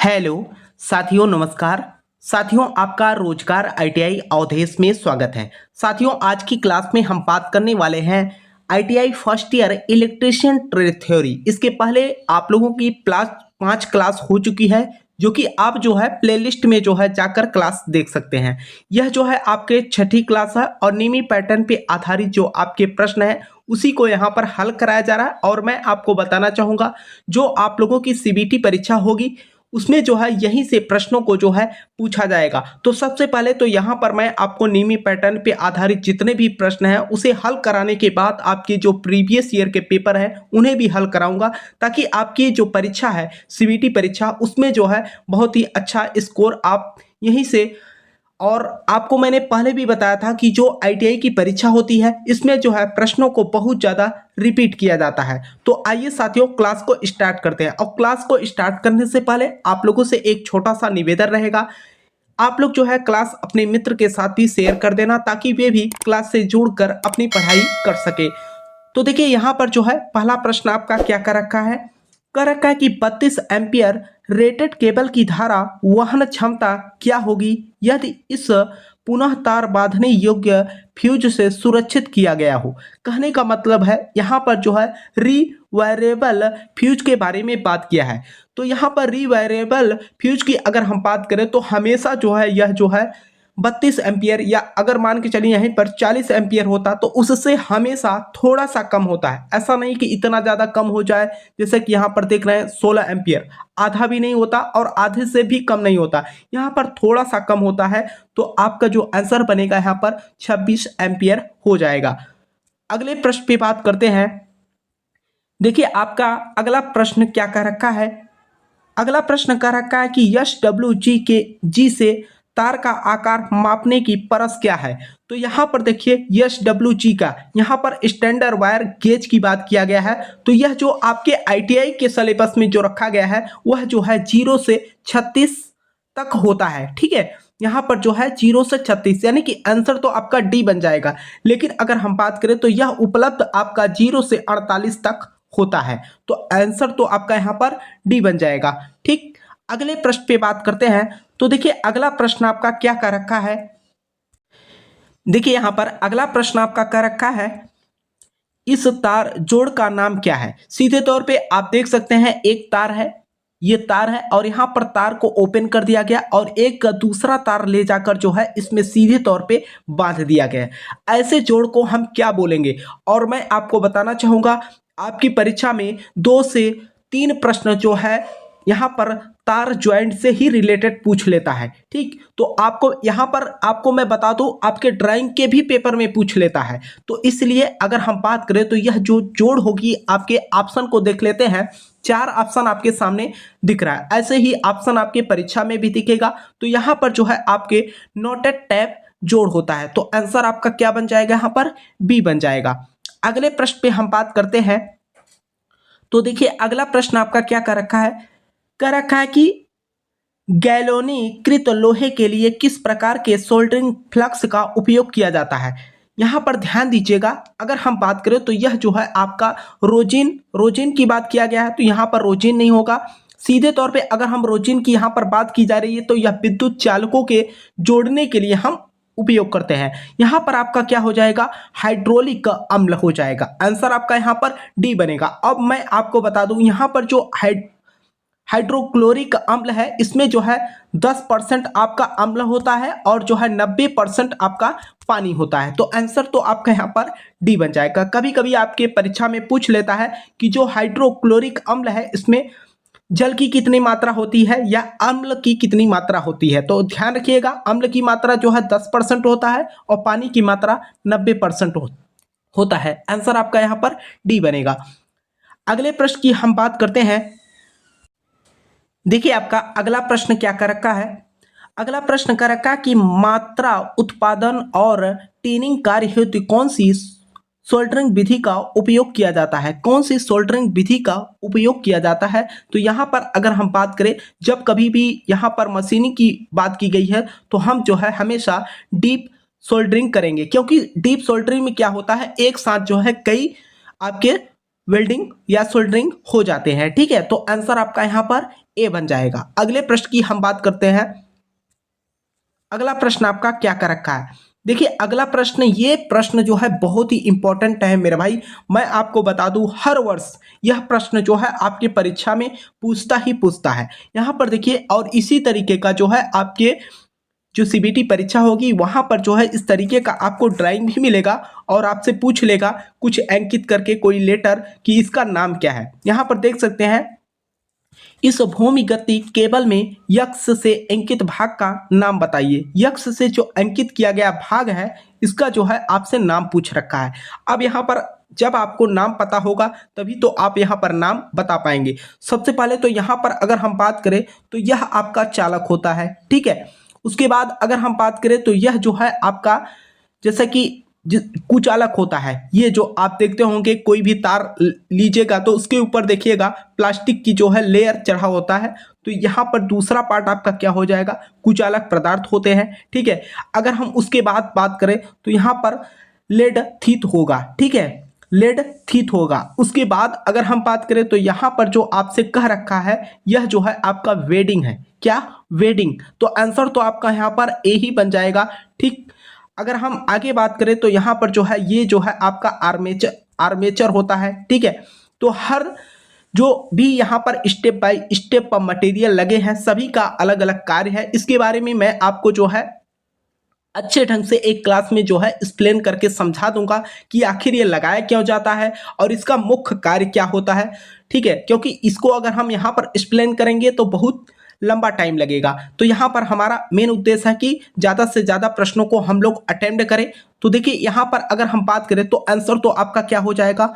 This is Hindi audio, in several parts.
हेलो साथियों, नमस्कार। साथियों, आपका रोजगार आईटीआई अवधेश में स्वागत है। साथियों, आज की क्लास में हम बात करने वाले हैं ITI first year electrician trade theory. इसके पहले आप लोगों की 5 क्लास हो चुकी है, जो कि आप जो है प्लेलिस्ट में जो है जाकर क्लास देख सकते हैं। यह जो है आपके छठी क्लास है और निमी पैटर्न पे आधारित जो आपके प्रश्न है उसी को यहाँ पर हल कराया जा रहा है। और मैं आपको बताना चाहूँगा, जो आप लोगों की सीबीटी परीक्षा होगी उसमें जो है यहीं से प्रश्नों को जो है पूछा जाएगा। तो सबसे पहले तो यहाँ पर मैं आपको निमी पैटर्न पे आधारित जितने भी प्रश्न हैं उसे हल कराने के बाद आपके जो प्रीवियस ईयर के पेपर हैं उन्हें भी हल कराऊंगा, ताकि आपकी जो परीक्षा है सीबीटी परीक्षा उसमें जो है बहुत ही अच्छा स्कोर आप यहीं से। और आपको मैंने पहले भी बताया था कि जो आईटीआई की परीक्षा होती है इसमें जो है प्रश्नों को बहुत ज़्यादा रिपीट किया जाता है। तो आइए साथियों, क्लास को स्टार्ट करते हैं। और क्लास को स्टार्ट करने से पहले आप लोगों से एक छोटा सा निवेदन रहेगा, आप लोग जो है क्लास अपने मित्र के साथ भी शेयर कर देना, ताकि वे भी क्लास से जुड़कर अपनी पढ़ाई कर सके। तो देखिए यहाँ पर जो है पहला प्रश्न आपका क्या कर रखा है, कर रखा है कि 32 एम्पियर रेटेड केबल की धारा वहन क्षमता क्या होगी यदि इस पुनः तार बांधने योग्य फ्यूज से सुरक्षित किया गया हो। कहने का मतलब है यहाँ पर जो है रीवायरेबल फ्यूज के बारे में बात किया है। तो यहाँ पर रीवायरेबल फ्यूज की अगर हम बात करें तो हमेशा जो है यह जो है 32 एम्पियर, या अगर मान के चलिए यहीं पर 40 एम्पियर होता तो उससे हमेशा थोड़ा सा कम होता है। ऐसा नहीं कि इतना ज़्यादा कम हो जाए, जैसे कि यहाँ पर देख रहे हैं 16 एम्पियर, आधा भी नहीं होता और आधे से भी कम नहीं होता, यहाँ पर थोड़ा सा कम होता है। तो आपका जो आंसर बनेगा यहाँ पर 26 एम्पियर हो जाएगा। अगले प्रश्न पे बात करते हैं। देखिए आपका अगला प्रश्न क्या कह रखा है, अगला प्रश्न कह रखा है कि यश डब्ल्यू जी से तार का आकार मापने की परस क्या है। तो यहाँ पर देखिए यश डब्ल्यू जी का यहाँ पर स्टैंडर्ड वायर गेज की बात किया गया है। तो यह जो आपके आईटीआई के सिलेबस में जो रखा गया है वह जो है 0 से 36 तक होता है। ठीक है, यहाँ पर जो है 0 से 36, यानी कि आंसर तो आपका डी बन जाएगा। लेकिन अगर हम बात करें तो यह उपलब्ध आपका 0 से 48 तक होता है। तो आंसर तो आपका यहाँ पर डी बन जाएगा। ठीक, अगले प्रश्न पे बात करते हैं। तो देखिए अगला प्रश्न आपका क्या कर रखा है, देखिए यहाँ पर अगला प्रश्न आपका कर रखा है इस तार जोड़ का नाम क्या है। सीधे तौर पे आप देख सकते हैं एक तार है, ये तार है और यहाँ पर तार को ओपन कर दिया गया और एक दूसरा तार ले जाकर जो है इसमें सीधे तौर पे बांध दिया गया है। ऐसे जोड़ को हम क्या बोलेंगे। और मैं आपको बताना चाहूँगा, आपकी परीक्षा में 2 से 3 प्रश्न जो है यहाँ पर तार ज्वाइंट से ही रिलेटेड पूछ लेता है। ठीक, तो आपको यहाँ पर आपको मैं बता दूं आपके ड्राइंग के भी पेपर में पूछ लेता है। तो इसलिए अगर हम बात करें तो यह जो जोड़ होगी, आपके ऑप्शन को देख लेते हैं। 4 ऑप्शन आपके सामने दिख रहा है, ऐसे ही ऑप्शन आपके परीक्षा में भी दिखेगा। तो यहाँ पर जो है आपके नोटेड टैब जोड़ होता है। तो आंसर आपका क्या बन जाएगा, यहाँ पर बी बन जाएगा। अगले प्रश्न पे हम बात करते हैं। तो देखिए अगला प्रश्न आपका क्या कर रखा है, कर रखा है कि गैल्वेनीकृत लोहे के लिए किस प्रकार के सोल्डरिंग फ्लक्स का उपयोग किया जाता है। यहाँ पर ध्यान दीजिएगा, अगर हम बात करें तो यह जो है आपका रोजिन की बात किया गया है। तो यहाँ पर रोजिन नहीं होगा। सीधे तौर पे अगर हम रोजिन की यहाँ पर बात की जा रही है तो यह विद्युत चालकों के जोड़ने के लिए हम उपयोग करते हैं। यहाँ पर आपका क्या हो जाएगा, हाइड्रोलिक अम्ल हो जाएगा। आंसर आपका यहाँ पर डी बनेगा। अब मैं आपको बता दूं, यहाँ पर जो हाइड्रोक्लोरिक अम्ल है इसमें जो है 10% आपका अम्ल होता है और जो है 90% आपका पानी होता है। तो आंसर तो आपका यहाँ पर डी बन जाएगा। कभी कभी आपके परीक्षा में पूछ लेता है कि जो हाइड्रोक्लोरिक अम्ल है इसमें जल की कितनी मात्रा होती है या अम्ल की कितनी मात्रा होती है। तो ध्यान रखिएगा, अम्ल की मात्रा जो है 10% होता है और पानी की मात्रा 90% होता है। आंसर आपका यहाँ पर डी बनेगा। अगले प्रश्न की हम बात करते हैं। देखिए आपका अगला प्रश्न क्या कर रखा है, अगला प्रश्न कर रखा कि मात्रा उत्पादन और टीनिंग कार्य हेतु कौन सी सोल्डरिंग विधि का उपयोग किया जाता है, कौन सी सोल्डरिंग विधि का उपयोग किया जाता है। तो यहाँ पर अगर हम बात करें, जब कभी भी यहाँ पर मशीनिंग की बात की गई है तो हम जो है हमेशा डीप सोल्डरिंग करेंगे, क्योंकि डीप सोल्डरिंग में क्या होता है एक साथ जो है कई आपके वेल्डिंग या सोल्डरिंग हो जाते हैं। ठीक है, तो आंसर आपका यहाँ पर ए बन जाएगा। अगले प्रश्न की हम बात करते हैं। अगला प्रश्न आपका क्या कर रखा है? देखिए अगला प्रश्न, ये प्रश्न जो है बहुत ही इंपॉर्टेंट है मेरे भाई। मैं आपको बता दूं, हर वर्ष यह प्रश्न जो है आपके परीक्षा में पूछता ही पूछता है। यहाँ पर देखिए, और इसी तरीके का जो है आपके जो सीबीटी परीक्षा होगी वहां पर जो है इस तरीके का आपको ड्राइंग भी मिलेगा और आपसे पूछ लेगा कुछ अंकित करके कोई लेटर कि इसका नाम क्या है। यहाँ पर देख सकते हैं, इस भूमिगति केबल में यक्ष से अंकित भाग का नाम बताइए। यक्ष से जो अंकित किया गया भाग है इसका जो है आपसे नाम पूछ रखा है। अब यहाँ पर जब आपको नाम पता होगा तभी तो आप यहाँ पर नाम बता पाएंगे। सबसे पहले तो यहाँ पर अगर हम बात करें तो यह आपका चालक होता है। ठीक है, उसके बाद अगर हम बात करें तो यह जो है आपका जैसा कि कुचालक होता है। ये जो आप देखते होंगे, कोई भी तार लीजिएगा तो उसके ऊपर देखिएगा प्लास्टिक की जो है लेयर चढ़ा होता है, तो यहाँ पर दूसरा पार्ट आपका क्या हो जाएगा, कुचालक पदार्थ होते हैं। ठीक है, अगर हम उसके बाद बात करें तो यहाँ पर लेड थीथ होगा। ठीक है, लेड थीथ होगा। उसके बाद अगर हम बात करें तो यहाँ पर जो आपसे कह रखा है यह जो है आपका वेडिंग है। क्या? वेडिंग। तो आंसर तो आपका यहाँ पर ए ही बन जाएगा। ठीक, अगर हम आगे बात करें तो यहाँ पर जो है ये जो है आपका आर्मेचर आर्मेचर होता है। ठीक है, तो हर जो भी यहाँ पर स्टेप बाय स्टेप पर मटेरियल लगे हैं सभी का अलग अलग कार्य है। इसके बारे में मैं आपको जो है अच्छे ढंग से एक क्लास में जो है एक्सप्लेन करके समझा दूंगा कि आखिर ये लगाया क्यों जाता है और इसका मुख्य कार्य क्या होता है। ठीक है, क्योंकि इसको अगर हम यहाँ पर एक्सप्लेन करेंगे तो बहुत लंबा टाइम लगेगा। तो यहाँ पर हमारा मेन उद्देश्य है कि ज़्यादा से ज़्यादा प्रश्नों को हम लोग अटेम्प्ट करें। तो देखिए यहाँ पर अगर हम बात करें तो आंसर तो आपका क्या हो जाएगा,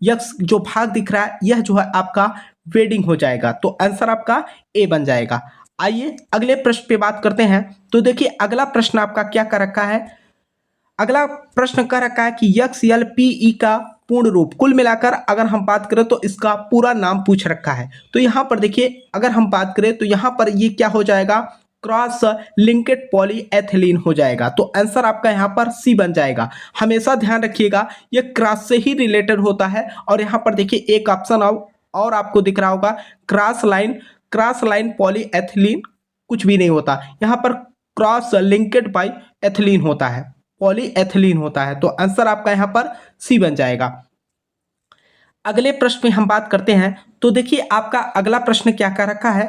यक्ष जो भाग दिख रहा है यह जो है आपका वेडिंग हो जाएगा। तो आंसर आपका ए बन जाएगा। आइए अगले प्रश्न पे बात करते हैं। तो देखिए अगला प्रश्न आपका क्या कर रखा है। अगला प्रश्न कह रखा है कि यक्स यल पी ई का पूर्ण रूप, कुल मिलाकर अगर हम बात करें तो इसका पूरा नाम पूछ रखा है। तो यहाँ पर देखिए अगर हम बात करें तो यहाँ पर ये क्या हो जाएगा, क्रॉस लिंकेड पॉलीएथिलीन हो जाएगा। तो आंसर आपका यहाँ पर सी बन जाएगा। हमेशा ध्यान रखिएगा ये क्रॉस से ही रिलेटेड होता है। और यहाँ पर देखिए एक ऑप्शन और आपको दिख रहा होगा, क्रॉस लाइन पॉलीएथिलीन कुछ भी नहीं होता, यहाँ पर क्रॉस लिंकेड बाई एथिलीन होता है, पॉलीएथिलीन होता है। तो आंसर आपका यहाँ पर सी बन जाएगा। अगले प्रश्न में हम बात करते हैं। तो देखिए आपका अगला प्रश्न क्या कर रखा है।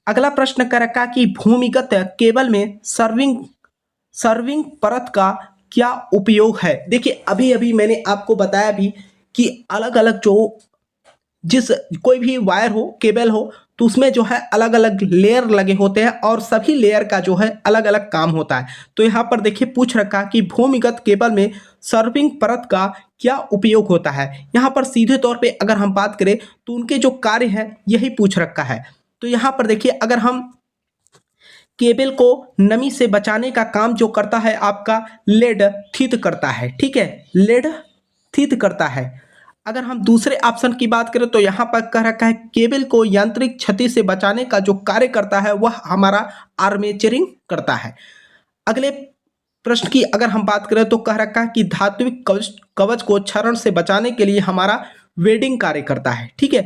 अगला प्रश्न कर रखा कि भूमिगत केबल में सर्विंग परत का क्या उपयोग है। देखिए अभी अभी मैंने आपको बताया भी कि अलग अलग जो जिस कोई भी वायर हो, केबल हो, तो उसमें जो है अलग अलग लेयर लगे होते हैं और सभी लेयर का जो है अलग अलग काम होता है। तो यहाँ पर देखिए पूछ रखा कि भूमिगत केबल में सर्विंग परत का क्या उपयोग होता है। यहाँ पर सीधे तौर पे अगर हम बात करें तो उनके जो कार्य हैं यही पूछ रखा है। तो यहाँ पर देखिए अगर हम केबल को नमी से बचाने का काम जो करता है आपका लेड थीथ करता है। ठीक है, लेड थीथ करता है। अगर हम दूसरे ऑप्शन की बात करें तो यहाँ पर कह रखा है केबल को यांत्रिक क्षति से बचाने का जो कार्य करता है वह हमारा आर्मेचरिंग करता है। अगले प्रश्न की अगर हम बात करें तो कह रखा है कि धात्विक कवच को क्षरण से बचाने के लिए हमारा वेल्डिंग कार्य करता है। ठीक है,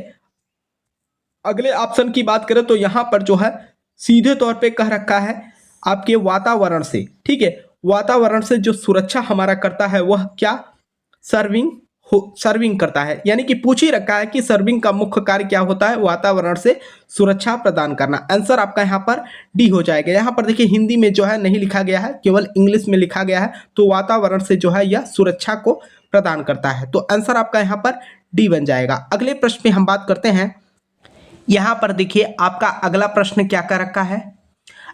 अगले ऑप्शन की बात करें तो यहाँ पर जो है सीधे तौर पे कह रखा है आपके वातावरण से। ठीक है, वातावरण से जो सुरक्षा हमारा करता है वह क्या, सर्विंग करता है। यानी कि पूछ ही रखा है कि सर्विंग का मुख्य कार्य क्या होता है, वातावरण से सुरक्षा प्रदान करना। आंसर आपका यहाँ पर डी हो जाएगा। यहाँ पर देखिए हिंदी में जो है नहीं लिखा गया है, केवल इंग्लिश में लिखा गया है। तो वातावरण से जो है यह सुरक्षा को प्रदान करता है। तो आंसर आपका यहाँ पर डी बन जाएगा। अगले प्रश्न पे हम बात करते हैं। यहाँ पर देखिए आपका अगला प्रश्न क्या कर रखा है।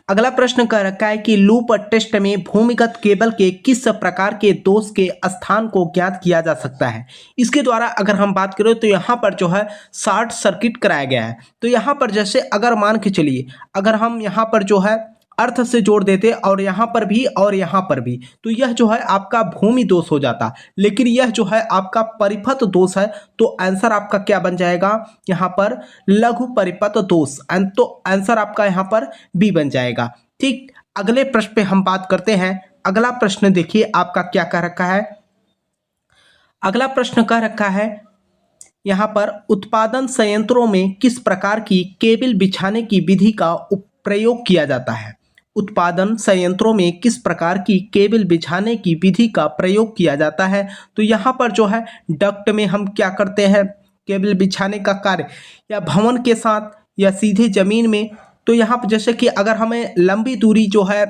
अगला प्रश्न कर रखा है कि लूप टेस्ट में भूमिगत केबल के किस प्रकार के दोष के स्थान को ज्ञात किया जा सकता है। इसके द्वारा अगर हम बात करें तो यहाँ पर जो है शॉर्ट सर्किट कराया गया है। तो यहाँ पर जैसे अगर मान के चलिए अगर हम यहाँ पर जो है अर्थ से जोड़ देते और यहाँ पर भी और यहाँ पर भी, तो यह जो है आपका भूमि दोष हो जाता। लेकिन यह जो है आपका परिपथ दोष है। तो आंसर आपका क्या बन जाएगा यहाँ पर, लघु परिपथ दोष। तो आंसर आपका यहाँ पर बी बन जाएगा। ठीक, अगले प्रश्न पे हम बात करते हैं। अगला प्रश्न देखिए आपका क्या कह रखा है। अगला प्रश्न कह रखा है यहाँ पर उत्पादन संयंत्रों में किस प्रकार की केबल बिछाने की विधि का प्रयोग किया जाता है। उत्पादन संयंत्रों में किस प्रकार की केबल बिछाने की विधि का प्रयोग किया जाता है। तो यहाँ पर जो है डक्ट में हम क्या करते हैं, केबल बिछाने का कार्य, या भवन के साथ या सीधे जमीन में। तो यहाँ पर जैसे कि अगर हमें लंबी दूरी जो है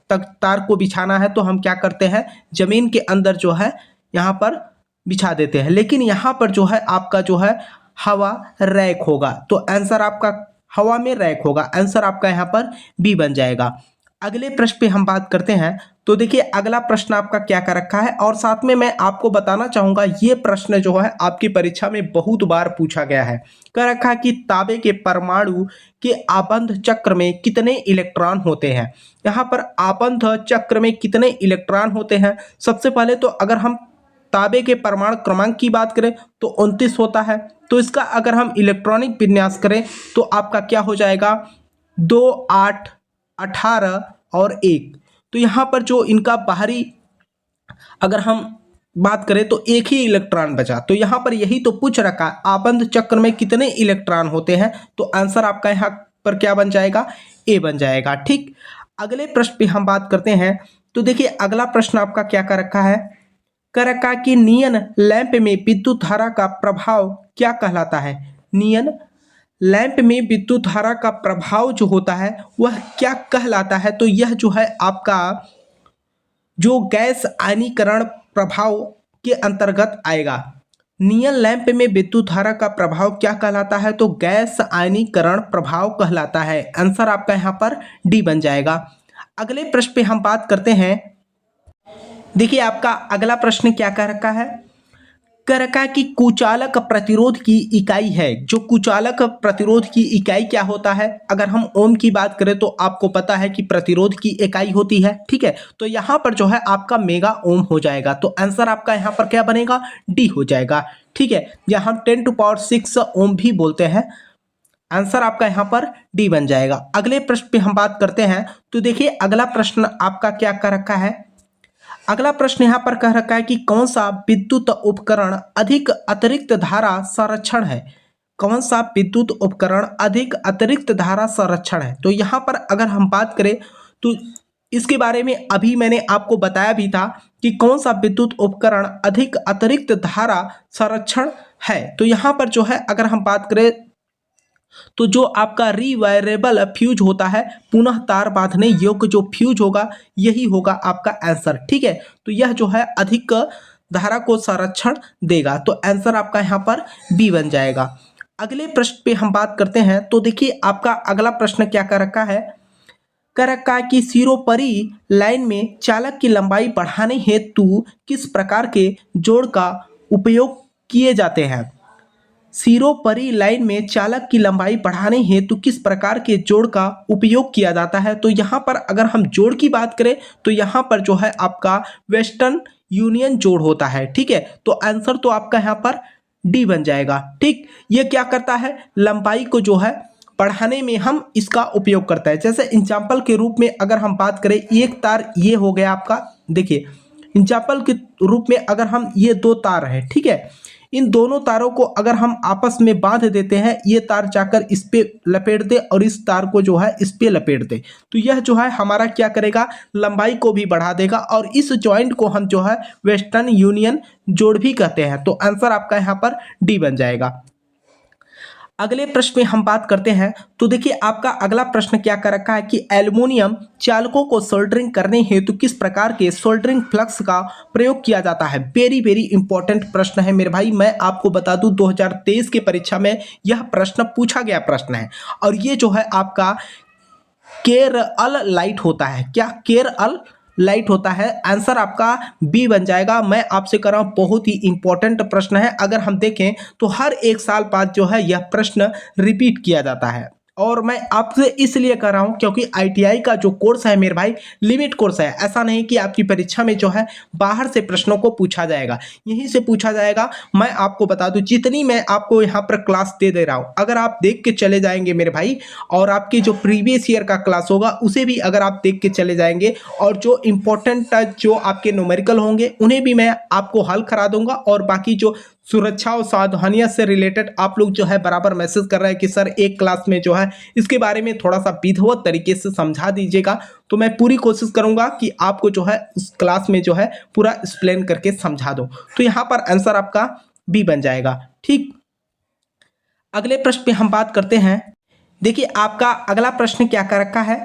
तक तार को बिछाना है तो हम क्या करते हैं, जमीन के अंदर जो है यहाँ पर बिछा देते हैं। लेकिन यहाँ पर जो है आपका जो है हवा रैक होगा, तो आंसर आपका हवा में रैक होगा। आंसर आपका यहाँ पर बी बन जाएगा। अगले प्रश्न पे हम बात करते हैं। तो देखिए अगला प्रश्न आपका क्या कर रखा है, और साथ में मैं आपको बताना चाहूंगा ये प्रश्न जो है आपकी परीक्षा में बहुत बार पूछा गया है। कह रखा है कि तांबे के परमाणु के आबंध चक्र में कितने इलेक्ट्रॉन होते हैं। यहाँ पर आबंध चक्र में कितने इलेक्ट्रॉन होते हैं। सबसे पहले तो अगर हम तांबे के परमाणु क्रमांक की बात करें तो 29 होता है। तो इसका अगर हम इलेक्ट्रॉनिक विन्यास करें तो आपका क्या हो जाएगा, 2, 8, 18 और 1। तो यहाँ पर जो इनका बाहरी अगर हम बात करें तो एक ही इलेक्ट्रॉन बचा। तो यहाँ पर यही तो पूछ रखा है, आबंध चक्र में कितने इलेक्ट्रॉन होते हैं। तो आंसर आपका यहाँ पर क्या बन जाएगा, ए बन जाएगा। ठीक, अगले प्रश्न पे हम बात करते हैं। तो देखिए अगला प्रश्न आपका क्या कर रखा है, कर रखा कि नियन लैंप में विद्युत धारा का प्रभाव क्या कहलाता है। नियन लैंप में विद्युत धारा का प्रभाव जो होता है वह क्या कहलाता है। तो यह जो है आपका जो गैस आयनीकरण प्रभाव के अंतर्गत आएगा। नियन लैंप में विद्युत धारा का प्रभाव क्या कहलाता है, तो गैस आयनीकरण प्रभाव कहलाता है। आंसर आपका यहाँ पर डी बन जाएगा। अगले प्रश्न पे हम बात करते हैं। देखिए आपका अगला प्रश्न क्या कह रखा है, कह रखा है कि कुचालक प्रतिरोध की इकाई है। जो कुचालक प्रतिरोध की इकाई क्या होता है, अगर हम ओम की बात करें तो आपको पता है कि प्रतिरोध की इकाई होती है। ठीक है, तो यहाँ पर जो है आपका मेगा ओम हो जाएगा। तो आंसर आपका यहाँ पर क्या बनेगा, डी हो जाएगा। ठीक है, या हम 10⁶ ओम भी बोलते हैं। आंसर आपका यहाँ पर डी बन जाएगा। अगले प्रश्न पे हम बात करते हैं। तो देखिए अगला प्रश्न आपका क्या कर रखा है, अगला प्रश्न यहाँ पर कह रखा है कि कौन सा विद्युत उपकरण अधिक अतिरिक्त धारा संरक्षण है। कौन सा विद्युत उपकरण अधिक अतिरिक्त धारा संरक्षण है। तो यहाँ पर अगर हम बात करें तो इसके बारे में अभी मैंने आपको बताया भी था कि कौन सा विद्युत उपकरण अधिक अतिरिक्त धारा संरक्षण है। तो यहाँ पर जो है अगर हम बात करें तो जो आपका रिवायरेबल फ्यूज होता है, पुनः तार बांधने योग्य जो फ्यूज होगा, यही होगा आपका आंसर। ठीक है, तो यह जो है अधिक धारा को संरक्षण देगा। तो आंसर आपका यहाँ पर बी बन जाएगा। अगले प्रश्न पे हम बात करते हैं। तो देखिए आपका अगला प्रश्न क्या कर रखा है, कर रखा है कि सिरोपरी लाइन में चालक की लंबाई बढ़ाने हेतु किस प्रकार के जोड़ का उपयोग किए जाते हैं। सिरोपरी लाइन में चालक की लंबाई बढ़ाने हेतु किस प्रकार के जोड़ का उपयोग किया जाता है। तो यहाँ पर अगर हम जोड़ की बात करें तो यहाँ पर जो है आपका वेस्टर्न यूनियन जोड़ होता है। ठीक है, तो आंसर तो आपका यहाँ पर डी बन जाएगा। ठीक, ये क्या करता है, लंबाई को जो है बढ़ाने में हम इसका उपयोग करता है। जैसे एग्जाम्पल के रूप में अगर हम बात करें, एक तार ये हो गया आपका, देखिए एग्जाम्पल के रूप में अगर हम ये 2 तार हैं, ठीक है, इन दोनों तारों को अगर हम आपस में बांध देते हैं, ये तार जाकर इस पे लपेट दे और इस तार को जो है इस पे लपेट दे, तो यह जो है हमारा क्या करेगा, लंबाई को भी बढ़ा देगा। और इस जॉइंट को हम जो है वेस्टर्न यूनियन जोड़ भी कहते हैं। तो आंसर आपका यहाँ पर डी बन जाएगा। अगले प्रश्न में हम बात करते हैं। तो देखिए आपका अगला प्रश्न क्या कर रखा है कि एल्युमिनियम चालकों को सोल्डरिंग करने हेतु किस प्रकार के सोल्डरिंग फ्लक्स का प्रयोग किया जाता है। वेरी वेरी इंपॉर्टेंट प्रश्न है मेरे भाई। मैं आपको बता दूं 2023 के परीक्षा में यह प्रश्न पूछा गया प्रश्न है। और ये जो है आपका केरल लाइट होता है। क्या केरल लाइट होता है। आंसर आपका बी बन जाएगा। मैं आपसे कर रहा हूँ, बहुत ही इंपॉर्टेंट प्रश्न है। अगर हम देखें तो हर 1 साल बाद जो है यह प्रश्न रिपीट किया जाता है। और मैं आपसे इसलिए कर रहा हूँ क्योंकि आईटीआई का जो कोर्स है मेरे भाई लिमिट कोर्स है। ऐसा नहीं कि आपकी परीक्षा में जो है बाहर से प्रश्नों को पूछा जाएगा, यहीं से पूछा जाएगा। मैं आपको बता दूं, जितनी मैं आपको यहाँ पर क्लास दे रहा हूँ, अगर आप देख के चले जाएंगे मेरे भाई, और आपके जो प्रीवियस ईयर का क्लास होगा उसे भी अगर आप देख के चले जाएंगे, और जो इम्पोर्टेंट जो आपके न्यूमेरिकल होंगे उन्हें भी मैं आपको हल करा दूंगा, और बाकी जो सुरक्षा और सावधानियां से रिलेटेड आप लोग जो है बराबर मैसेज कर रहे हैं कि सर एक क्लास में जो है इसके बारे में थोड़ा सा विधिवत तरीके से समझा दीजिएगा। तो मैं पूरी कोशिश करूंगा कि आपको जो है उस क्लास में जो है पूरा एक्सप्लेन करके समझा दूं। तो यहाँ पर आंसर आपका बी बन जाएगा। ठीक, अगले प्रश्न पे हम बात करते हैं। देखिए आपका अगला प्रश्न क्या कर रखा है।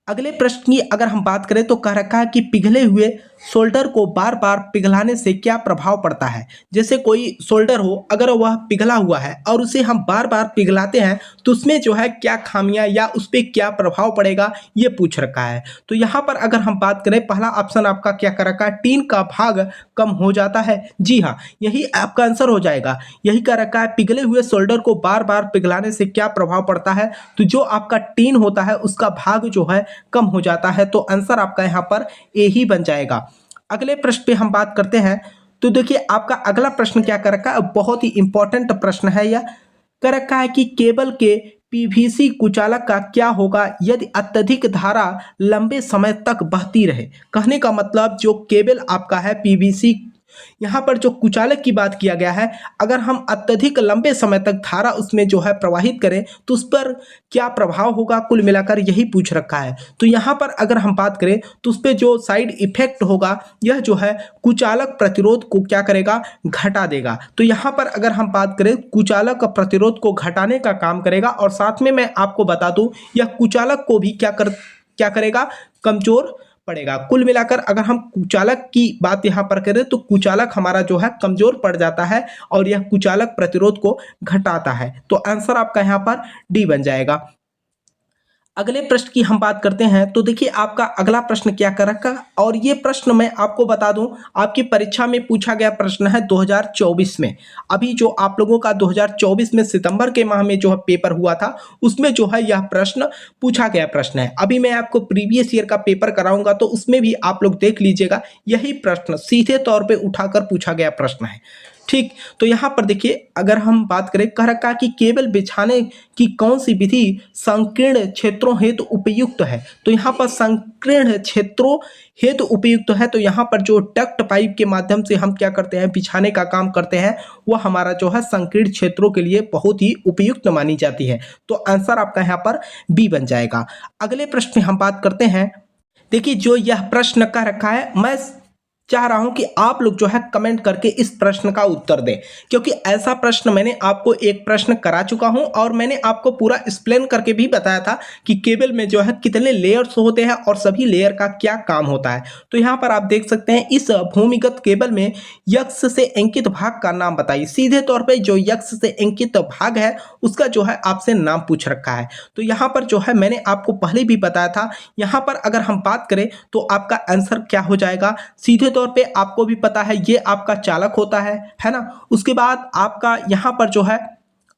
अगले प्रश्न की अगर हम बात करें तो कह रखा है कि पिघले हुए सोल्डर को बार बार पिघलाने से क्या प्रभाव पड़ता है। जैसे कोई सोल्डर हो, अगर वह पिघला हुआ है और उसे हम बार बार पिघलाते हैं तो उसमें जो है क्या खामियां या उस पर क्या प्रभाव पड़ेगा, ये पूछ रखा है। तो यहाँ पर अगर हम बात करें, पहला ऑप्शन आपका क्या कर रखा है, टीन का भाग कम हो जाता है। जी हाँ, यही आपका आंसर हो जाएगा। यही कह रखा है पिघले हुए सोल्डर को बार बार पिघलाने से क्या प्रभाव पड़ता है, तो जो आपका टीन होता है उसका भाग जो है कम हो जाता है। तो आंसर आपका यहाँ पर ए ही बन जाएगा। अगले प्रश्न पे हम बात करते हैं। तो देखिए आपका अगला प्रश्न क्या कर रखा है, बहुत ही इंपॉर्टेंट प्रश्न है। यह कर रखा है कि केबल के पीवीसी कुचालक का क्या होगा यदि अत्यधिक धारा लंबे समय तक बहती रहे। कहने का मतलब जो केबल आपका है पीवीसी, यहाँ पर जो कुचालक की बात किया गया है, अगर हम अत्यधिक लंबे समय तक धारा उसमें जो है प्रवाहित करें तो उस पर क्या प्रभाव होगा, कुल मिलाकर यही पूछ रखा है। तो यहाँ पर अगर हम बात करें तो उस पर जो साइड इफेक्ट होगा, यह जो है कुचालक प्रतिरोध को क्या करेगा, घटा देगा। तो यहाँ पर अगर हम बात करें, कुचालक प्रतिरोध को घटाने का काम करेगा। और साथ में मैं आपको बता दूं, यह कुचालक को भी क्या करेगा, कमजोर पड़ेगा। कुल मिलाकर अगर हम कुचालक की बात यहाँ पर करें तो कुचालक हमारा जो है कमजोर पड़ जाता है और यह कुचालक प्रतिरोध को घटाता है। तो आंसर आपका यहाँ पर डी बन जाएगा। अगले प्रश्न की हम बात करते हैं। तो देखिए आपका अगला प्रश्न क्या कर रखा, और ये प्रश्न मैं आपको बता दूं आपकी परीक्षा में पूछा गया प्रश्न है 2024 में। अभी जो आप लोगों का 2024 में सितंबर के माह में जो है पेपर हुआ था, उसमें जो है यह प्रश्न पूछा गया प्रश्न है। अभी मैं आपको प्रीवियस ईयर का पेपर कराऊंगा तो उसमें भी आप लोग देख लीजिएगा, यही प्रश्न सीधे तौर पर उठाकर पूछा गया प्रश्न है। ठीक, तो यहाँ पर देखिए अगर हम बात करें, कह रखा कि केबल बिछाने की कौन सी विधि संकीर्ण क्षेत्रों हेतु उपयुक्त है। तो यहाँ पर संकीर्ण क्षेत्रों हेतु उपयुक्त है, तो यहाँ पर जो डक्ट पाइप के माध्यम से हम क्या करते हैं, बिछाने का काम करते हैं, वह हमारा जो है संकीर्ण क्षेत्रों के लिए बहुत ही उपयुक्त मानी जाती है। तो आंसर आपका यहाँ पर बी बन जाएगा। अगले प्रश्न में हम बात करते हैं। देखिए जो यह प्रश्न कह रखा है, मैं चाह रहा हूं कि आप लोग जो है कमेंट करके इस प्रश्न का उत्तर दें, क्योंकि ऐसा प्रश्न मैंने आपको एक प्रश्न करा चुका हूं और मैंने आपको पूरा एक्सप्लेन करके भी बताया था कि केबल में जो है कितने लेयर्स होते हैं और सभी लेयर का क्या काम होता है। तो यहां पर आप देख सकते हैं, इस भूमिगत केबल में यक्ष से अंकित भाग का नाम बताइए। सीधे तौर पर जो यक्ष से अंकित भाग है उसका जो है आपसे नाम पूछ रखा है। तो यहाँ पर जो है मैंने आपको पहले भी बताया था, यहाँ पर अगर हम बात करें तो आपका आंसर क्या हो जाएगा, सीधे तौर पे आपको भी पता है ये आपका चालक होता है ना। उसके बाद आपका यहाँ पर जो है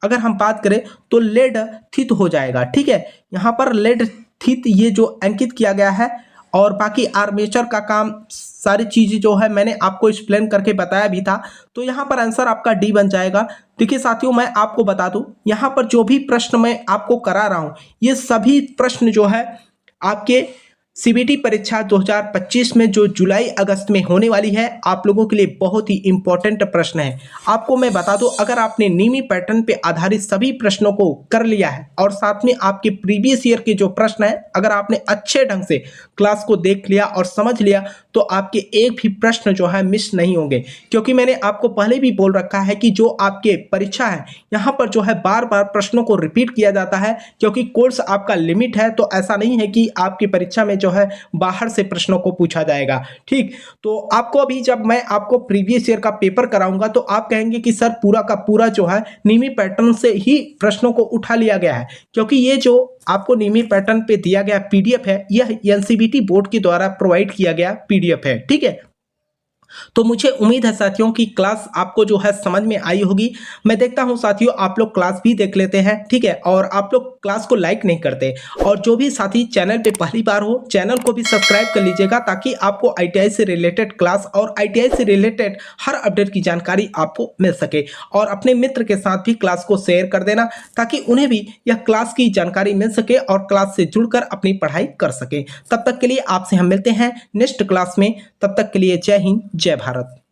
अगर हम बात करें तो लेड थित हो जाएगा। ठीक है, यहाँ पर लेड थित ये जो अंकित किया गया है, और बाकी आर्मेचर का काम सारी चीजें जो है मैंने आपको एक्सप्लेन करके बताया भी था। तो यहाँ पर आंसर आपका डी बन जाएगा। देखिए साथियों, मैं आपको बता दूं, यहाँ पर जो भी प्रश्न मैं आपको करा रहा हूँ, ये सभी प्रश्न जो है आपके सीबीटी परीक्षा 2025 में जो जुलाई अगस्त में होने वाली है, आप लोगों के लिए बहुत ही इंपॉर्टेंट प्रश्न है। आपको मैं बता दूं, अगर आपने नीमी पैटर्न पे आधारित सभी प्रश्नों को कर लिया है और साथ में आपके प्रीवियस ईयर के जो प्रश्न है, अगर आपने अच्छे ढंग से क्लास को देख लिया और समझ लिया तो आपके एक भी प्रश्न जो है मिस नहीं होंगे। क्योंकि मैंने आपको पहले भी बोल रखा है कि जो आपके परीक्षा है यहाँ पर जो है बार बार प्रश्नों को रिपीट किया जाता है, क्योंकि कोर्स आपका लिमिट है। तो ऐसा नहीं है कि आपकी परीक्षा में जो है बाहर से प्रश्नों को पूछा जाएगा। ठीक, तो आपको अभी जब मैं आपको प्रीवियस ईयर का पेपर कराऊंगा तो आप कहेंगे कि सर पूरा का पूरा जो है नीमी पैटर्न से ही प्रश्नों को उठा लिया गया है, क्योंकि ये जो आपको नीमी पैटर्न पे दिया गया पीडीएफ है, यह एनसीबीटी बोर्ड के द्वारा प्रोवाइड किया गया पीडीएफ है। ठीक है, तो मुझे उम्मीद है साथियों की क्लास आपको जो है समझ में आई होगी। मैं देखता हूं साथियों आप लोग क्लास भी देख लेते हैं, ठीक है, और आप लोग क्लास को लाइक नहीं करते। और जो भी साथी चैनल पे पहली बार हो, चैनल को भी सब्सक्राइब कर लीजिएगा, ताकि आपको आईटीआई से रिलेटेड क्लास और आईटीआई से रिलेटेड हर अपडेट की जानकारी आपको मिल सके। और अपने मित्र के साथ भी क्लास को शेयर कर देना, ताकि उन्हें भी यह क्लास की जानकारी मिल सके और क्लास से जुड़कर अपनी पढ़ाई कर सके। तब तक के लिए आपसे हम मिलते हैं नेक्स्ट क्लास में। तब तक के लिए जय हिंद, जय भारत।